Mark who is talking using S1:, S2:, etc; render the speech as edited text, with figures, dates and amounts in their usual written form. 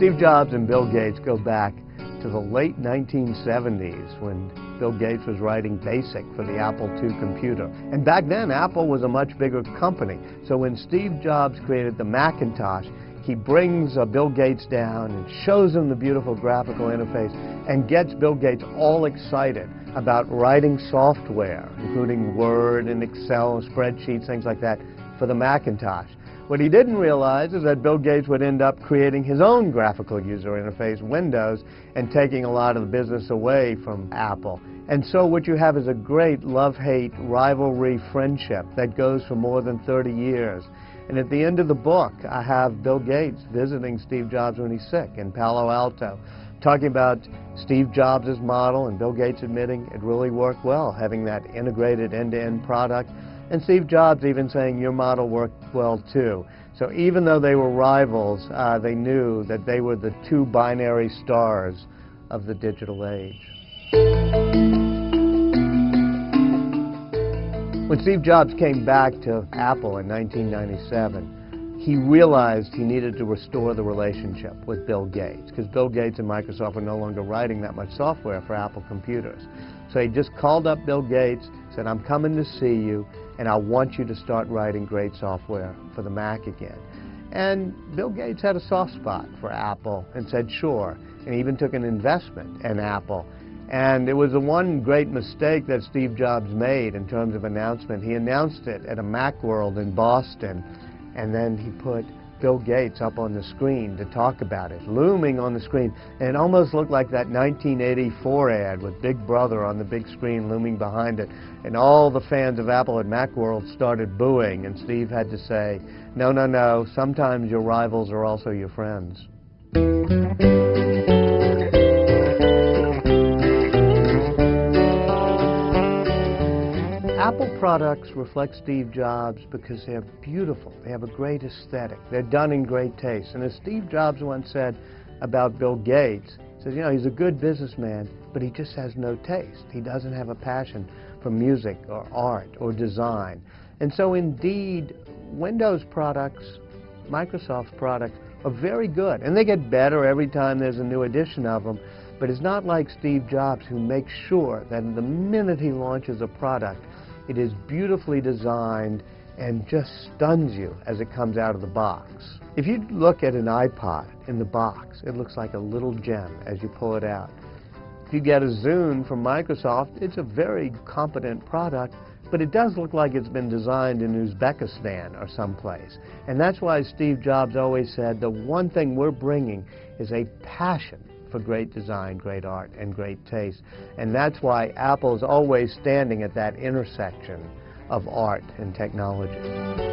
S1: Steve Jobs and Bill Gates go back to the late 1970s when Bill Gates was writing BASIC for the Apple II computer. And back then, Apple was a much bigger company. So when Steve Jobs created the Macintosh, he brings Bill Gates down and shows him the beautiful graphical interface and gets Bill Gates all excited about writing software, including Word and Excel, spreadsheets, things like that, for the Macintosh. What he didn't realize is that Bill Gates would end up creating his own graphical user interface, Windows, and taking a lot of the business away from Apple. And so what you have is a great love-hate rivalry friendship that goes for more than 30 years. And at the end of the book, I have Bill Gates visiting Steve Jobs when he's sick in Palo Alto, talking about Steve Jobs' model and Bill Gates admitting it really worked well, having that integrated end-to-end product. And Steve Jobs even saying, your model worked well too. So even though they were rivals, they knew that they were the two binary stars of the digital age. When Steve Jobs came back to Apple in 1997, he realized he needed to restore the relationship with Bill Gates, because Bill Gates and Microsoft were no longer writing that much software for Apple computers. So he just called up Bill Gates, said, I'm coming to see you, and I want you to start writing great software for the Mac again. And Bill Gates had a soft spot for Apple and said, sure, and even took an investment in Apple. And it was the one great mistake that Steve Jobs made in terms of announcement. He announced it at a Macworld in Boston, and then he put Bill Gates up on the screen to talk about it, looming on the screen. And it almost looked like that 1984 ad with Big Brother on the big screen looming behind it. And all the fans of Apple at Macworld started booing, and Steve had to say, no, no, no, sometimes your rivals are also your friends. Apple products reflect Steve Jobs because they're beautiful. They have a great aesthetic. They're done in great taste. And as Steve Jobs once said about Bill Gates, he says, you know, he's a good businessman, but he just has no taste. He doesn't have a passion for music or art or design. And so indeed, Windows products, Microsoft products, are very good. And they get better every time there's a new edition of them. But it's not like Steve Jobs, who makes sure that the minute he launches a product, it is beautifully designed and just stuns you as it comes out of the box. If you look at an iPod in the box, it looks like a little gem as you pull it out. If you get a Zune from Microsoft, it's a very competent product, but it does look like it's been designed in Uzbekistan or someplace. And that's why Steve Jobs always said the one thing we're bringing is a passion for great design, great art, and great taste. And that's why Apple is always standing at that intersection of art and technology.